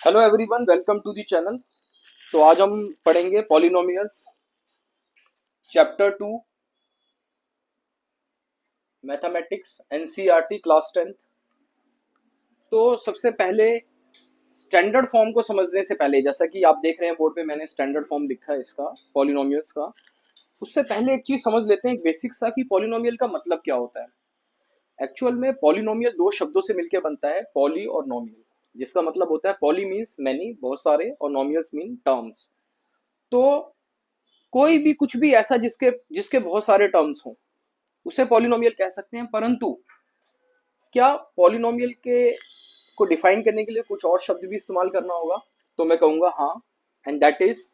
Hello everyone, welcome to the channel. तो आज हम पढ़ेंगे polynomials, chapter 2, mathematics, NCERT class 10। तो सबसे पहले स्टैंडर्ड फॉर्म को समझने से पहले, जैसा कि आप देख रहे हैं बोर्ड पे मैंने स्टैंडर्ड फॉर्म लिखा है इसका, पॉलिनोमियल्स का। उससे पहले एक चीज समझ लेते हैं, एक बेसिक सा, कि पॉलिनोमियल का मतलब क्या होता है। एक्चुअल में पॉलिनोमियल दो शब्दों से मिलकर बनता है, पॉली और नोमियल, जिसका मतलब होता है पॉली मीन्स मैनी, बहुत सारे, और नोमियल्स मीन टर्म्स। तो कोई भी कुछ भी ऐसा जिसके जिसके बहुत सारे टर्म्स हों, उसे पॉलिनोमियल कह सकते हैं। परंतु क्या पॉलिनोमियल के को डिफाइन करने के लिए कुछ और शब्द भी इस्तेमाल करना होगा? तो मैं कहूंगा हाँ, and that is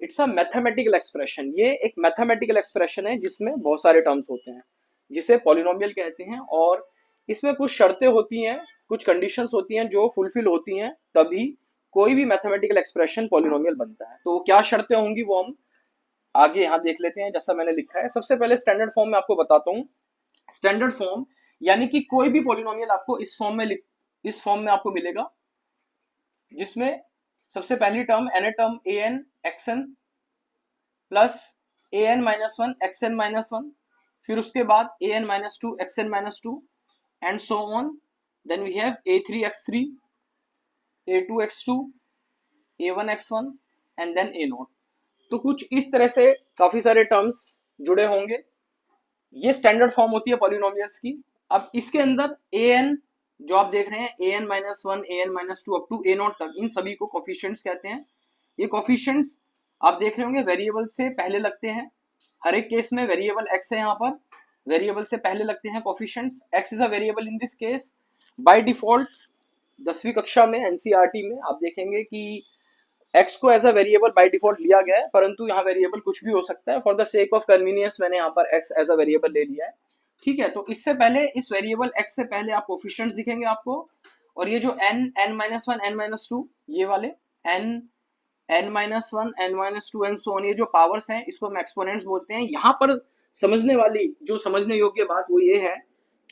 it's a mathematical expression. ये एक मैथमेटिकल एक्सप्रेशन है जिसमें बहुत सारे टर्म्स होते हैं, जिसे पॉलिनोमियल कहते हैं। और इसमें कुछ शर्तें होती हैं, कुछ कंडीशंस होती हैं जो फुलफिल होती हैं, तभी कोई भी मैथमेटिकल एक्सप्रेशन पॉलिनोमियल बनता है। तो क्या शर्तें होंगी वो हम आगे यहाँ देख लेते हैं। जैसा मैंने लिखा है, सबसे पहले स्टैंडर्ड फॉर्म में आपको बताता हूँ। स्टैंडर्ड फॉर्म यानी कि कोई भी पॉलिनोमियल आपको इस फॉर्म में आपको मिलेगा, जिसमें सबसे पहली term n a term a n x n plus a n minus one x n minus one, फिर उसके बाद a n minus two x n minus two, and so on. Then we have a three x three, a two x two, a one x one, and then a naught. तो कुछ इस तरह से काफी सारे टर्म्स जुड़े होंगे। ये स्टैंडर्ड फॉर्म होती है पॉलिनोमियल्स की। अब इसके अंदर ए एन जो आप देख रहे हैं, a n minus one, a n minus two, up to a naught तक, इन सभी को कोफिशिएंट्स कहते हैं। ये कोफिशिएंट्स आप देख रहे होंगे वेरिएबल से पहले लगते हैं। हर एक केस में वेरिएबल एक्स है, यहाँ पर वेरिएबल से पहले लगते हैं coefficients. X is a variable in this case by default. 10वीं कक्षा में एनसीईआरटी में आप देखेंगे कि एक्स को as a variable by default लिया गया है, परंतु यहाँ वेरिएबल कुछ भी हो सकता है। For the sake of convenience मैंने यहाँ पर एक्स एज अ वेरिएबल ले लिया है। ठीक है, तो इससे पहले, इस वेरिएबल एक्स से पहले आप कोफिशिएंट्स दिखेंगे आपको। और ये जो N, N minus one, N minus two, ये वाले N, N minus one, N minus two, and so on, ये जो पावर्स हैं इसको हम एक्सपोनेंट्स बोलते हैं। यहाँ पर समझने वाली, जो समझने योग्य बात वो ये है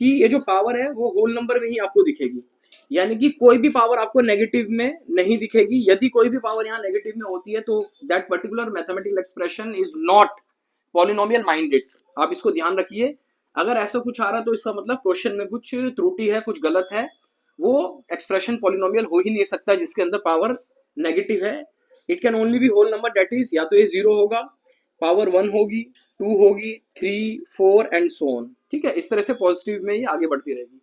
कि ये जो पावर है वो होल नंबर में ही आपको दिखेगी, यानी कि कोई भी पावर आपको नेगेटिव में नहीं दिखेगी। यदि कोई भी पावर यहाँ नेगेटिव में होती है तो that particular mathematical expression is not polynomial minded. आप इसको ध्यान रखिए। अगर ऐसा कुछ आ रहा तो इसका मतलब क्वेश्चन में कुछ त्रुटि है, कुछ गलत है। वो एक्सप्रेशन पॉलिनोमियल हो ही नहीं सकता जिसके अंदर पावर नेगेटिव है। It can only be whole number, that is या तो ये जीरो होगा, पावर वन होगी, टू होगी, three, four, and so on. ठीक है, इस तरह से पॉजिटिव में ही आगे बढ़ती रहेगी।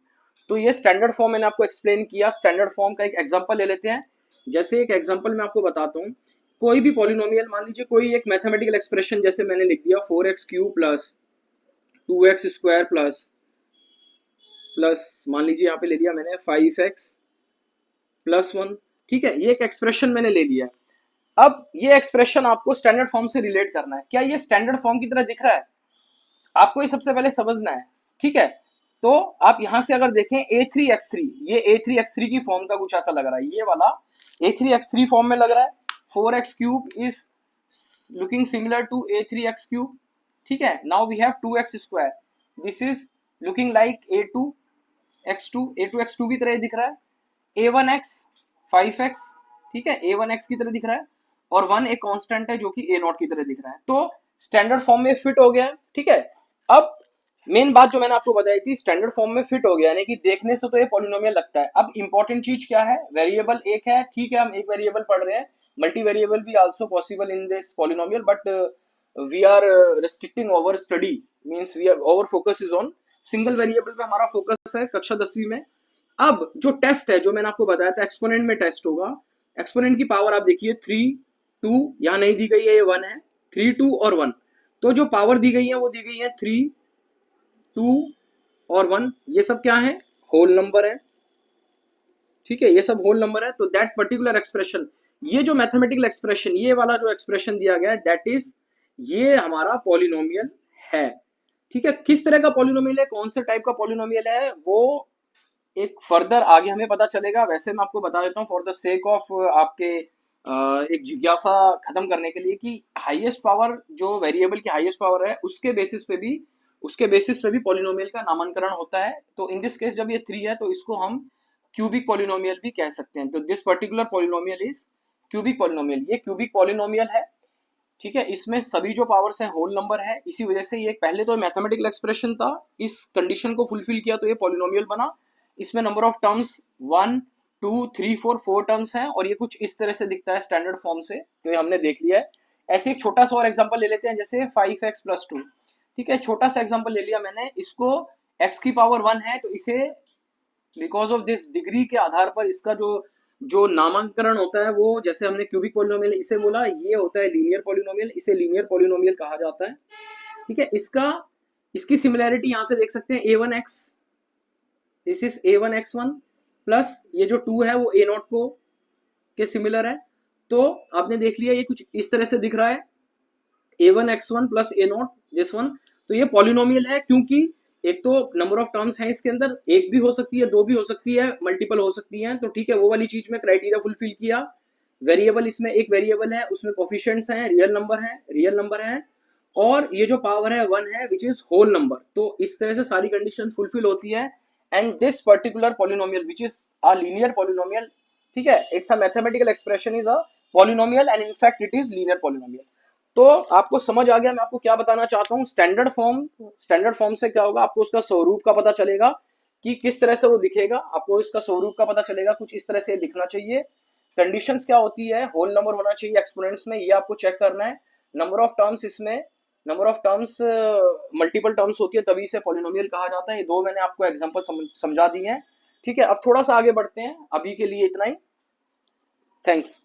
तो ये स्टैंडर्ड फॉर्म मैंने आपको एक्सप्लेन किया। स्टैंडर्ड फॉर्म का एक एग्जांपल ले लेते हैं। जैसे एक एग्जांपल मैं आपको बताता हूँ। कोई भी पॉलिनोमियल, मान लीजिए कोई एक मैथमेटिकल एक्सप्रेशन, जैसे मैंने लिख दिया 4x³ प्लस 2x² प्लस मान लीजिए यहाँ पे ले लिया मैंने 5x प्लस वन। ठीक है, ये एक एक्सप्रेशन मैंने ले लिया। अब ये एक्सप्रेशन आपको स्टैंडर्ड फॉर्म से रिलेट करना है। क्या ये स्टैंडर्ड फॉर्म की तरह दिख रहा है? आपको ये सबसे पहले समझना है। ठीक है, तो आप यहां से अगर देखें a3x3, ये a3x3 की फॉर्म का कुछ ऐसा लग रहा है। ये वाला a3x3 फॉर्म में लग रहा है। 4x³ is looking similar to a3x³। ठीक है, now we have 2x², this is looking like a2x2, a2x2 की तरह दिख रहा है। a1x 5x, ठीक है, a1x की तरह दिख रहा है। और 1 एक कांस्टेंट है जो कि a0 की तरह दिख रहा है। तो स्टैंडर्ड फॉर्म में फिट हो गया है। ठीक है, अब मेन बात जो मैंने आपको बताई थी, स्टैंडर्ड फॉर्म में फिट हो गया, यानी कि देखने से तो ये पॉलिनोमियल लगता है। अब इंपॉर्टेंट चीज क्या है? वेरिएबल एक है, ठीक है, हम एक वेरिएबल पढ़ रहे हैं। मल्टी वेरिएबल भी also possible in this polynomial, but we are restricting our study, means we are our focus is on single variable पे हमारा फोकस है कक्षा 10वीं में। अब जो टेस्ट है, जो मैंने आपको बताया था, एक्सपोनेंट में टेस्ट होगा। एक्सपोनेंट की पावर आप देखिए 3, 2 यहाँ नहीं दी गई है, ये 1 है। 3, 2 और 1, तो जो पावर दी गई है वो दी गई है 3, 2 और 1। ये सब क्या है? होल नंबर है। ठीक है, ये सब होल नंबर है। तो दैट पर्टिकुलर एक्सप्रेशन, ये जो मैथमेटिकल एक्सप्रेशन, ये वाला जो एक्सप्रेशन दिया गया है, दैट इज, ये हमारा पॉलिनोमियल है। ठीक है, किस तरह का पॉलिनोमियल है, कौन से टाइप का पॉलिनोमियल है, वो एक फर्दर आगे हमें पता चलेगा। वैसे मैं आपको बता देता हूँ फॉर द सेक ऑफ आपके एक जिज्ञासा खत्म करने के लिए, कि हाईएस्ट पावर, जो वेरिएबल की हाईएस्ट पावर है, उसके बेसिस पे भी पॉलिनोमियल का नामकरण होता है। तो इन दिस केस जब ये 3 है तो इसको हम क्यूबिक पॉलिनोमियल भी कह सकते हैं। तो this particular polynomial is cubic polynomial, ये क्यूबिक पॉलिनोमियल है, ठीक है। इसमें सभी जो पावर्स हैं होल नंबर है, इसी वजह से ये पहले तो मैथमेटिकल एक्सप्रेशन था, इस कंडीशन को फुलफिल किया तो ये पॉलिनोमियल बना। इसमें नंबर ऑफ टर्म्स 1 2 3 4 4 टर्म्स हैं और ये कुछ इस तरह से दिखता है स्टैंडर्ड फॉर्म से, तो ये हमने देख लिया है। ऐसे एक छोटा सा और एग्जांपल ले लेते हैं, जैसे 5x+2, ठीक है। छोटा सा एग्जांपल ले लिया मैंने, इसको x की पावर 1 है तो इसे बिकॉज ऑफ दिस डिग्री के आधार पर इसका जो जो नामांकरण होता है वो, जैसे हमने क्यूबिक पॉलिनोमियल इसे बोला, ये होता है लीनियर पॉलिनोमियल, इसे लीनियर पॉलिनोमियल कहा जाता है, ठीक है। इसकी सिमिलैरिटी यहां से देख सकते हैं, a1x, this is a1x1 plus ये जो 2 है वो a0 को के सिमिलर है। तो आपने देख लिया ये कुछ इस तरह से दिख रहा है, a1x1 plus a0 this one. तो ये पॉलिनोमियल है क्योंकि एक तो नंबर ऑफ टर्म्स हैं इसके अंदर, एक भी हो सकती है, दो भी हो सकती है, मल्टीपल हो सकती है, तो ठीक है, वो वाली चीज में क्राइटेरिया फुलफिल किया। वेरिएबल, इसमें एक वेरिएबल है, उसमें कोफिशिएंट्स हैं, रियल नंबर है, और ये जो पावर है 1 है विच इज होल नंबर। तो इस तरह से सारी कंडीशन फुलफिल होती है, and this particular polynomial which is a linear polynomial, ठीक है, it's a mathematical expression is a polynomial and in fact it is linear polynomial. तो आपको समझ आ गया मैं आपको क्या बताना चाहता हूँ। स्टैंडर्ड फॉर्म से क्या होगा, आपको उसका स्वरूप का पता चलेगा कि किस तरह से वो दिखेगा, आपको इसका स्वरूप का पता चलेगा, कुछ इस तरह से दिखना चाहिए। कंडीशंस क्या होती है, होल नंबर होना चाहिए एक्सपोनेंट्स में, ये आपको चेक करना है। नंबर ऑफ टर्म्स, इसमें number of terms multiple terms होती है तभी इसे पॉलिनोमियल कहा जाता है। ये दो मैंने आपको एग्जांपल समझा दिए हैं, ठीक है। अब थोड़ा सा आगे बढ़ते हैं, अभी के लिए इतना ही, थैंक्स।